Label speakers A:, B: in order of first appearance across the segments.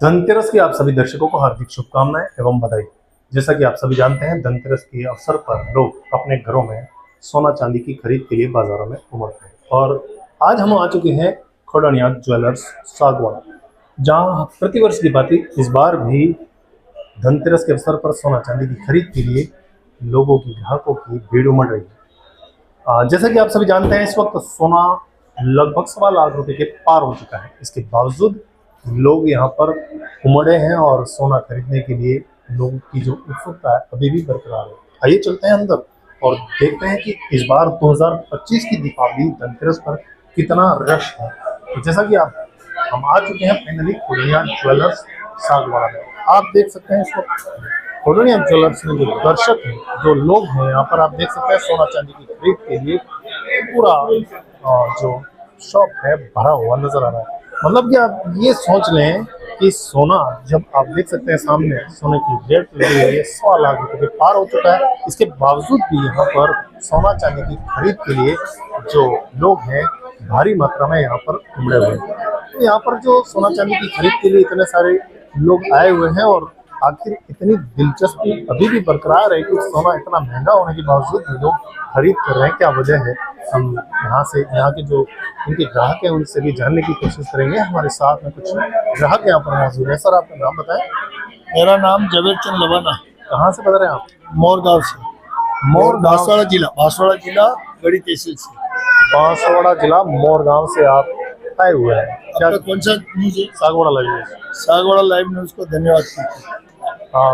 A: धनतेरस की आप सभी दर्शकों को हार्दिक शुभकामनाएं एवं बधाई। जैसा कि आप सभी जानते हैं, धनतेरस के अवसर पर लोग अपने घरों में सोना चांदी की खरीद के लिए बाजारों में उमड़ते हैं। और आज हम आ चुके हैं खोडनिया ज्वेलर्स सागवाड़ा, जहां प्रतिवर्ष की भांति इस बार भी धनतेरस के अवसर पर सोना चांदी की खरीद के लिए लोगों की, ग्राहकों की भीड़ उमड़ रही है। जैसा कि आप सभी जानते हैं, इस वक्त सोना लगभग 1.25 लाख रुपए के पार हो चुका है। इसके बावजूद लोग यहाँ पर उमड़े हैं और सोना खरीदने के लिए लोगों की जो उत्सुकता है अभी भी बरकरार है। आइए चलते हैं अंदर और देखते हैं कि इस बार 2025 की दीपावली धनतेरस पर कितना रश है। तो जैसा कि हम आ चुके हैं फाइनली खोडनिया ज्वेलर्स सागवाड़ा में। आप देख सकते हैं इस वक्त खोडनिया ज्वेलर्स में जो दर्शक हैं, जो लोग हैं यहाँ पर, आप देख सकते हैं सोना चांदी की खरीद के लिए पूरा जो शॉप है भरा हुआ नजर आ रहा है। मतलब कि आप ये सोच लें कि सोना, जब आप देख सकते हैं सामने सोने की रेट लगी हुई है 1.25 लाख रुपए के पार हो चुका है। इसके बावजूद भी यहाँ पर सोना चांदी की खरीद के लिए जो लोग हैं भारी मात्रा में यहाँ पर उमड़े हुए हैं। तो यहाँ पर जो सोना चांदी की खरीद के लिए इतने सारे लोग आए हुए हैं और आखिर इतनी दिलचस्पी अभी भी बरकरार है कि सोना इतना महंगा होने के बावजूद भी लोग खरीद कर रहे हैं। क्या वजह है, हम यहाँ के जो इनके ग्राहक हैं उनसे भी जानने की कोशिश करेंगे। हमारे साथ में कुछ ग्राहक यहाँ पर मौजूद है। सर, आपका नाम बताएं।
B: मेरा नाम जवेद चंद लवाना।
A: कहाँ से बता रहे हैं आप?
B: मोरगांव से। बांसवाड़ा जिला गढ़ी तहसील से।
A: बांसवाड़ा जिला मोरगांव से आप आए हुए हैं।
B: क्या कौन सा न्यूज है?
A: Sagwara live news.
B: Sagwara live news को धन्यवाद।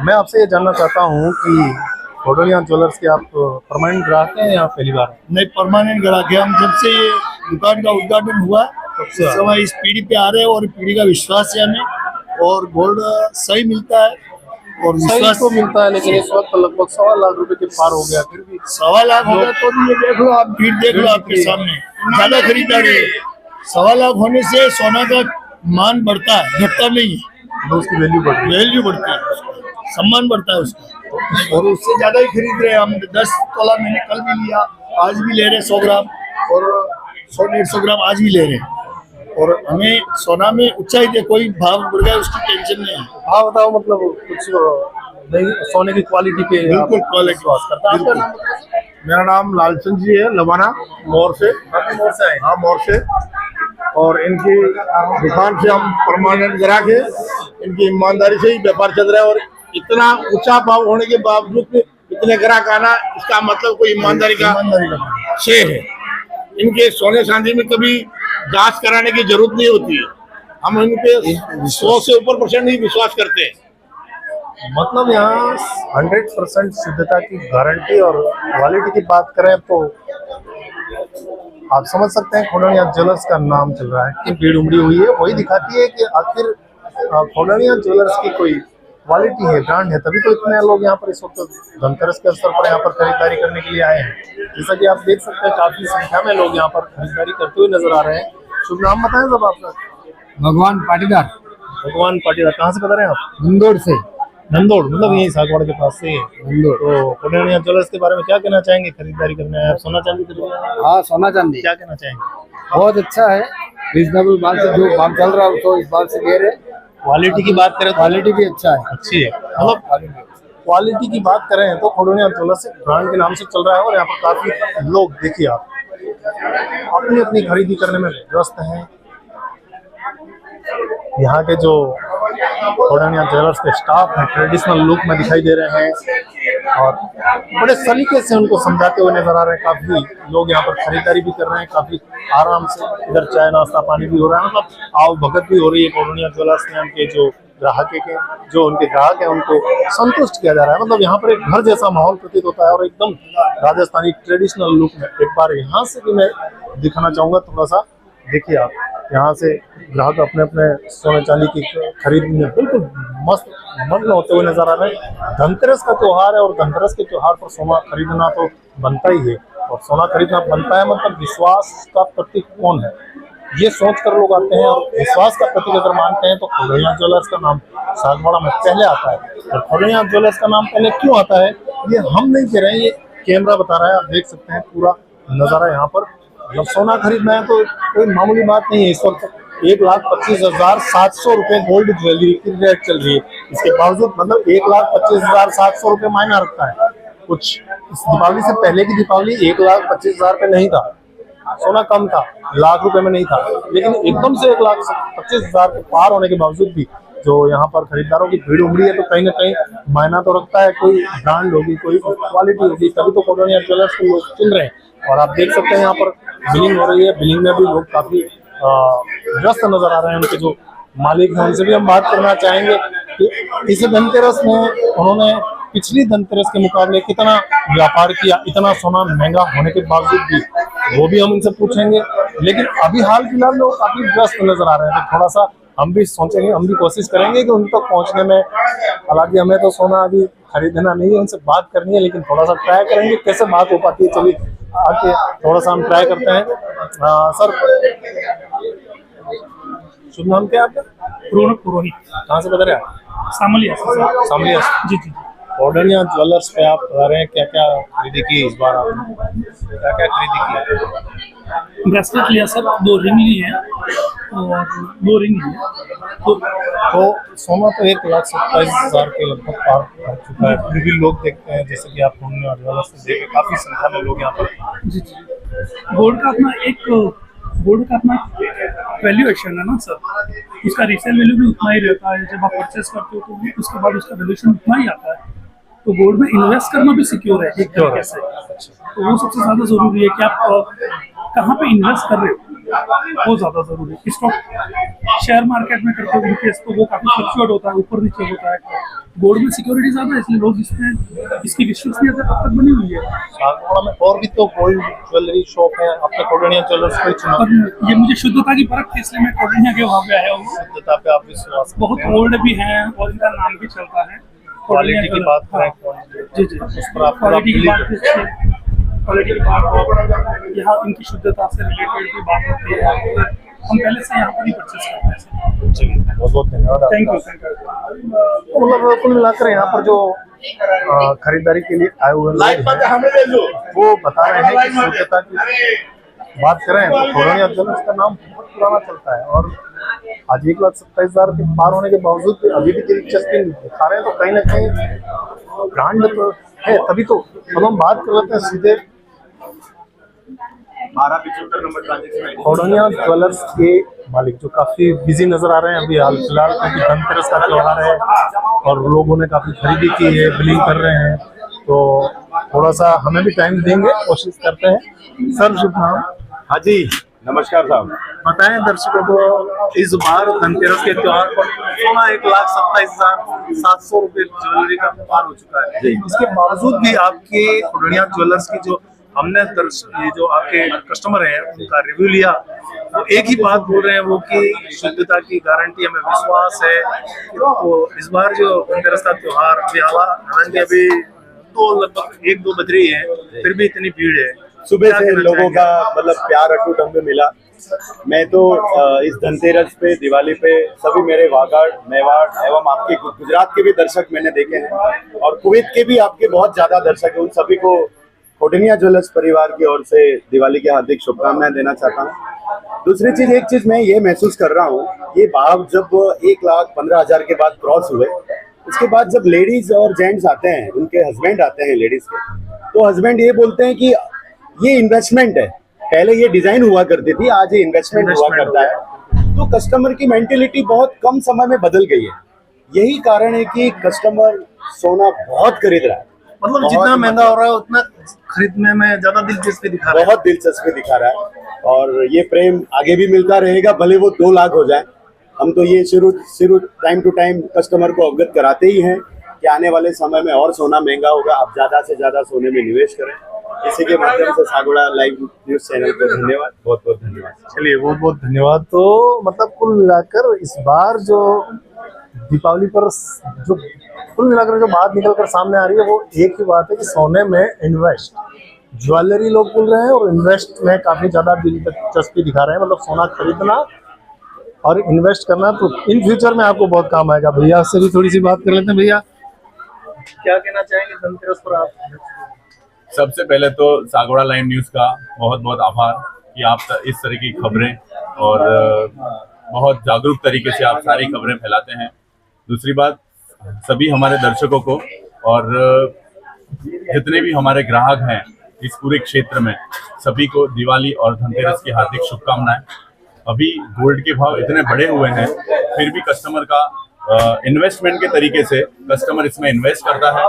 A: मैं आपसे ये जानना चाहता हूँ कि खोडनिया ज्वेलर्स के आप परमानेंट ग्राहक हैं या पहली बार?
B: नहीं, परमानेंट ग्राहक है हम। जब से ये दुकान का उद्घाटन हुआ तब समय इस पीढ़ी पे आ रहे हैं और पीढ़ी का विश्वास है हमें। और गोल्ड सही मिलता है और विश्वास
A: तो मिलता है, लेकिन इस वक्त लगभग 1.25 लाख रुपए के पार हो गया। फिर भी
B: 1.25 लाख होगा तो भी ये देख लो आप, भीड़ देख लो आपके सामने, ज्यादा खरीदारी है। 1.25 लाख होने से सोना का मान बढ़ता है, घटता नहीं है।
A: तो उसकी वैल्यू
B: बढ़ती है, सम्मान बढ़ता है उसका। और उससे ज्यादा ही खरीद रहे हैं हम। 10 तोला मैंने कल भी लिया, आज भी ले रहे 100 ग्राम और 100-150 ग्राम आज भी ले रहे हैं। और हमें सोना में ऊंचाई दे, कोई भाव बढ़ गया उसकी टेंशन नहीं है।
A: भाव बताओ, मतलब कुछ नहीं, सोने की क्वालिटी पे
B: बिल्कुल क्वालिटी वास करता है।
C: मेरा नाम लालचंद जी है, लवाना मोर से।
A: मोर से आए?
C: हाँ, मोर से। और इनकी दुकान से हम परमानेंट ग्राहक है। इनकी ईमानदारी से ही व्यापार चल रहा है और इतना ऊंचा भाव होने के बावजूद इतने ग्राहक आना, इसका मतलब कोई ईमानदारी का श्रेय है। इनके सोने चांदी में कभी जांच कराने की जरूरत नहीं होती है। हम इन पे 100 से ऊपर % ही विश्वास करते हैं।
A: मतलब यहाँ 100% शुद्धता की गारंटी और क्वालिटी की बात करें तो आप समझ सकते हैं खोडनिया ज्वेलर्स का नाम चल रहा है कि भीड़ उमड़ी हुई है। वही दिखाती है कि आखिर खोडनिया ज्वेलर्स की कोई क्वालिटी है, ब्रांड है, तभी तो इतने लोग यहाँ पर इस वक्त धनतेरस के अवसर पर यहाँ पर खरीदारी करने के लिए आए हैं। जैसा कि आप देख सकते हैं, काफी संख्या में लोग यहाँ पर खरीदारी करते हुए नजर आ रहे हैं। शुभ नाम बताएं सब आपका?
B: भगवान पाटीदार।
A: भगवान पाटीदार। कहाँ से बता रहे हैं आप?
B: इंदौर से।
A: नंदौड़, मतलब यही सागवाड़ा के पास से। तो खोडनिया ज्वेलर्स के बारे में क्या कहना चाहेंगे? खरीदारी करने आए, सोना चांदी खरीदना?
B: हाँ, सोना चांदी।
A: क्या कहना चाहेंगे?
B: बहुत अच्छा है, रीजनेबल भाव से जो भाव चल रहा है तो इस बार से ले रहे।
A: क्वालिटी की बात करें,
B: क्वालिटी भी अच्छा है,
A: अच्छी है। मतलब क्वालिटी की बात करें तो खोडनिया ज्वेलर्स ब्रांड के नाम से चल रहा है और यहाँ पर काफी लोग, देखिए आप, अपनी अपनी खरीदी करने में व्यस्त हैं। यहाँ के जो खोडनिया ज्वेलर्स के स्टाफ हैं ट्रेडिशनल लुक में दिखाई दे रहे हैं और बड़े सलीके से उनको समझाते हुए नजर आ रहे हैं। काफी लोग यहाँ पर खरीदारी भी कर रहे हैं, काफी आराम से। इधर चाय नाश्ता पानी भी हो रहा है, मतलब आओ भगत भी हो रही है। खोडनिया ज्वेलर्स में उनके जो उनके ग्राहक हैं उनको संतुष्ट किया जा रहा है। मतलब यहाँ पर एक घर जैसा माहौल प्रतीत होता है और एकदम राजस्थानी ट्रेडिशनल लुक में। एक बार यहाँ से भी मैं दिखाना चाहूँगा थोड़ा सा। देखिए आप, यहाँ से ग्राहक अपने अपने सोने चांदी की खरीद में बिल्कुल मस्त मग्न होते हुए नजर आ रहे हैं। धनतेरस का त्योहार है और धनतेरस के त्योहार पर सोना खरीदना तो बनता ही है और सोना खरीदना बनता है। मतलब विश्वास का प्रतीक कौन है, ये सोच कर लोग आते हैं और विश्वास का प्रतीक अगर मानते हैं तो खोडनिया ज्वेलर्स का नाम सागवाड़ा में पहले आता है। और खोडनिया ज्वेलर्स का नाम पहले क्यों आता है ये हम नहीं कह रहे हैं, ये कैमरा बता रहा है, आप देख सकते हैं पूरा नज़ारा यहाँ पर। जब सोना खरीदना है तो कोई मामूली बात नहीं है। इस वक्त 1,25,700 रुपये गोल्ड ज्वेलरी की रेट चल रही है। इसके बावजूद मतलब 1,25,700 रुपये मायना रखता है कुछ। इस दीपावली से पहले की दीपावली 1,25,000 रुपये नहीं था, सोना कम था, लाख रुपए में नहीं था, लेकिन एकदम से 1,25,000 के पार होने के बावजूद भी जो यहाँ पर खरीदारों की भीड़ उमड़ी है, तो कहीं ना कहीं मायना तो रखता है। कोई ब्रांड होगी, कोई क्वालिटी होगी, तभी तो कोडोनिया ज्वेलर्स को लोग चुन रहे हैं। और आप देख सकते हैं यहाँ पर बिलिंग हो रही है, बिलिंग में भी लोग काफी व्यस्त नजर आ रहे हैं। उनके जो मालिक हैं उनसे भी हम बात करना चाहेंगे कि इस धनतेरस में उन्होंने पिछली धनतेरस के मुकाबले कितना व्यापार किया, इतना सोना महंगा होने के बावजूद भी, वो भी हम उनसे पूछेंगे। लेकिन अभी हाल फिलहाल लोग काफी व्यस्त नजर आ रहे हैं, तो थोड़ा सा हम भी सोचेंगे, हम भी कोशिश करेंगे कि उन तक पहुंचने में। हालांकि हमें तो सोना अभी खरीदना नहीं है, उनसे बात करनी है, लेकिन थोड़ा सा ट्राई करेंगे कैसे बात हो पाती है। चलिए आके थोड़ा सा हम ट्राई करते हैं। सर, शुभ नाम क्या है आपका?
D: रोनक पुरोहित,
A: कहाँ से बता रहे हैं आप?
D: सामलिया से।
A: सामलिया से।
D: जी जी।
A: कोडोनिया ज्वेलर्स पे आप बता रहे हैं, क्या क्या खरीदी की इस बार आपने? क्या क्या खरीदी की?
D: ब्रेसलेट लिया सर, 2 रिंग ली है और 2 रिंग ली है।
A: तो सोना तो 1,27,000 के लगभग पार कर चुका है, फिर भी लोग देखते हैं, जैसे कि आप कोडोनिया ज्वेलर्स से देखे काफी संख्या में लोग यहाँ पर।
D: जी जी। गोल्ड का अपना वैल्यूएशन है ना सर, उसका रीसेल वैल्यू भी उतना ही रहता है। जब आप परचेस करते हो तो उसके बाद उसका वैल्यूएशन उतना ही आता है। तो गोल्ड में इन्वेस्ट करना भी सिक्योर है एक तरीके से। तो वो सबसे ज़्यादा ज़रूरी है कि आप कहाँ पे इन्वेस्ट कर रहे हो, वो ज़्यादा ज़रूरी है। स्टॉक शेयर मार्केट में करते हो इनकेस, तो वो काफ़ी फ्लक्चुएट होता है, ऊपर नीचे होता है। गोल्ड में सिक्योरिटी ज़्यादा है, इसलिए लोग इसमें इसकी विश्वसनीयता अब तक बनी हुई है।
A: सागवाड़ा में और भी तो गोल्ड ज्वेलरी शॉप है, आपने कोडोनिया ज्वेलर्स को ही चुना।
D: और ये मुझे शुद्धता की परख थी, इसलिए मैं कोडोनिया के वहाँ पे आया हूँ।
A: शुद्धता पे आप विश्वास करते
D: बहुत
A: हैं?
D: ओल्ड भी हैं और इनका नाम भी चलता है।
A: क्वालिटी की बात करें,
D: जी जी,
A: उस पर आप
D: क्वालिटी की बात
A: बिलीव
D: क्वालिटी की बात हो, यहाँ इनकी शुद्धता से रिलेटेड भी बात होती है। हम पहले से यहाँ पर ही परचेस करते हैं सर।
A: चलिए, बहुत बहुत धन्यवाद आपका।
D: Thank you.
A: तो मतलब कुल मिलाकर यहाँ पर जो खरीदारी के लिए आए हुए लोग हैं, वो बता रहे हैं कि शुद्धता की बात करें तो कोडोनिया ज्वेलर्स का नाम बहुत पुराना चलता है। और आज 1,27,000 के पार होने के बावजूद भी अभी भी दिलचस्पी दिखा रहे हैं, तो कहीं ना कहीं ब्रांड तो है, तभी तो। अब हम बात कर लेते हैं सीधे कोडोनिया ज्वेलर्स के मालिक, जो काफी बिजी नजर आ रहे हैं अभी हाल फिलहाल, क्योंकि धनतेरस का त्योहार है और लोगों ने काफी खरीदी की है, बिलिंग कर रहे हैं। तो थोड़ा सा हमें भी टाइम देंगे, कोशिश करते हैं। सर, शुभ नाम?
E: हाँ जी, नमस्कार साहब।
A: बताएं दर्शकों को, इस बार धनतेरस के त्योहार पर सोना 1,27,700 रुपये ज्वेलरी का पार हो चुका है। इसके बावजूद भी आपके कोडोनिया ज्वेलर्स की जो हमने ये जो आपके कस्टमर हैं उनका रिव्यू लिया, तो एक ही बात बोल रहे हैं वो कि शुद्धता की गारंटी हमें विश्वास है। तो इस बार जो धनतेरस का त्योहार हालांकि अभी तो लगभग 1-2 बज रही है, फिर भी इतनी भीड़ है।
E: सुबह से लोगों का मतलब प्यार अटूट हमें मिला। मैं तो इस धनतेरस पे, दिवाली पे सभी मेरे वागड़, मेवाड़ एवं आपके गुजरात के भी दर्शक मैंने देखे हैं और कुवैत के भी आपके बहुत ज्यादा दर्शक हैं। उन सभी को कोडोनिया ज्वेलर्स परिवार की ओर से दिवाली की हार्दिक शुभकामनाएं देना चाहता हूँ। दूसरी चीज, एक चीज मैं ये महसूस कर रहा हूँ, ये भाव जब 1,15,000 के बाद क्रॉस हुए, उसके बाद जब लेडीज और जेंट्स आते हैं, उनके हस्बैंड आते हैं लेडीज के, तो हस्बैंड ये बोलते हैं कि ये इन्वेस्टमेंट है। पहले ये डिजाइन हुआ करती थी, आज ये इन्वेस्टमेंट हुआ करता है। तो कस्टमर की मेंटेलिटी बहुत कम समय में बदल गई है। यही कारण है कि कस्टमर सोना बहुत खरीद रहा है।
A: मतलब जितना महंगा हो रहा है उतना खरीदने में ज्यादा दिलचस्पी दिखा रहा है।
E: बहुत दिलचस्पी दिखा रहा है और ये प्रेम आगे भी मिलता रहेगा, भले वो 2 लाख हो जाए। हम तो ये शुरू टाइम टू टाइम कस्टमर को अवगत कराते ही हैं कि आने वाले समय में और सोना महंगा होगा, आप ज्यादा से ज्यादा सोने में निवेश करें। इसी के माध्यम से सागवाड़ा लाइव न्यूज चैनल को धन्यवाद, बहुत बहुत धन्यवाद।
A: चलिए, बहुत बहुत धन्यवाद। तो मतलब कुल मिलाकर इस बार जो दीपावली पर जो कुल मिलाकर जो बात निकल कर सामने आ रही है, वो एक ही बात है कि सोने में इन्वेस्ट, ज्वेलरी लोग बोल रहे हैं और इन्वेस्ट में काफी ज्यादा दिलचस्पी दिखा रहे हैं। मतलब सोना खरीदना और इन्वेस्ट करना तो इन फ्यूचर में आपको बहुत काम आएगा। भैया से भी थोड़ी सी बात कर लेते हैं। भैया, क्या कहना चाहेंगे धनतेरस पर आप?
F: सबसे पहले तो सागवाड़ा लाइव न्यूज़ का बहुत बहुत आभार कि आप इस तरह की खबरें और बहुत जागरूक तरीके से आप सारी खबरें फैलाते हैं। दूसरी बात, सभी हमारे दर्शकों को और जितने भी हमारे ग्राहक हैं इस पूरे क्षेत्र में, सभी को दिवाली और धनतेरस की हार्दिक शुभकामनाएं। अभी गोल्ड के भाव इतने बढ़े हुए हैं, फिर भी कस्टमर का इन्वेस्टमेंट के तरीके से कस्टमर इसमें इन्वेस्ट करता है।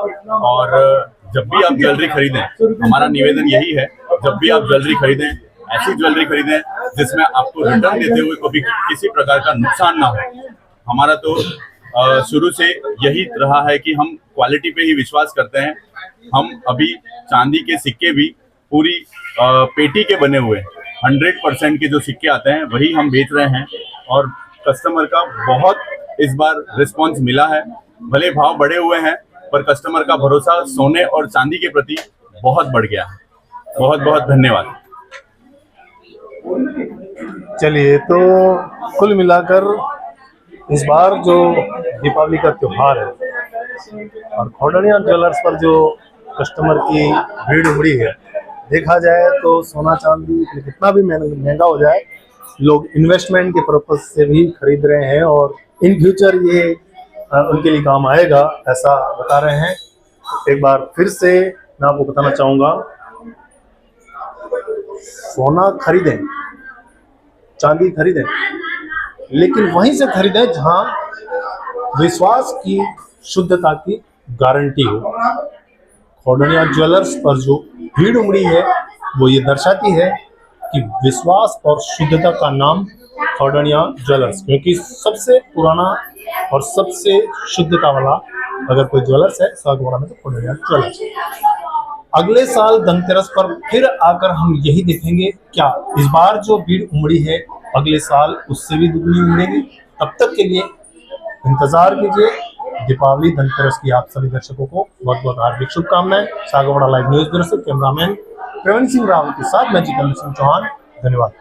F: और जब भी आप ज्वेलरी खरीदें, हमारा निवेदन यही है, जब भी आप ज्वेलरी खरीदें, ऐसी ज्वेलरी खरीदें जिसमें आपको रिटर्न देते हुए कभी किसी प्रकार का नुकसान ना हो। हमारा तो शुरू से यही रहा है कि हम क्वालिटी पे ही विश्वास करते हैं। हम अभी चांदी के सिक्के भी पूरी पेटी के बने हुए 100% के जो सिक्के आते हैं वही हम बेच रहे हैं, और कस्टमर का बहुत इस बार रिस्पांस मिला है। भले भाव बढ़े हुए हैं पर कस्टमर का भरोसा सोने और चांदी के प्रति बहुत बढ़ गया है। बहुत बहुत धन्यवाद।
A: चलिए, तो कुल मिलाकर इस बार जो दीपावली का त्योहार है और खौडनिया ज्वेलर्स पर जो कस्टमर की भीड़ उमड़ी है, देखा जाए तो सोना चांदी कितना भी महंगा हो जाए, लोग इन्वेस्टमेंट के पर्पज से भी खरीद रहे हैं और इन फ्यूचर ये उनके लिए काम आएगा, ऐसा बता रहे हैं। एक बार फिर से मैं आपको बताना चाहूँगा, सोना खरीदें, चांदी खरीदें, लेकिन वहीं से खरीदें जहां विश्वास की, शुद्धता की गारंटी हो। खौडनिया ज्वेलर्स पर जो भीड़ उमड़ी है वो ये दर्शाती है कि विश्वास और शुद्धता का नाम खौडनिया ज्वेलर्स, क्योंकि सबसे पुराना और सबसे शुद्धता वाला अगर कोई ज्वेलर्स है सागवाड़ा में तो खौडनिया ज्वेलर्स। अगले साल धनतेरस पर फिर आकर हम यही देखेंगे क्या इस बार जो भीड़ उमड़ी है अगले साल उससे भी दुगनी उमड़ेगी। तब तक के लिए इंतजार कीजिए। दीपावली धनतेरस की आप सभी दर्शकों को बहुत बहुत हार्दिक शुभकामनाएं। सागवाड़ा लाइव न्यूज ब्यूरो से कैमरामैन प्रवीण सिंह रावल के साथ मैं जितेंद्र सिंह चौहान, धन्यवाद।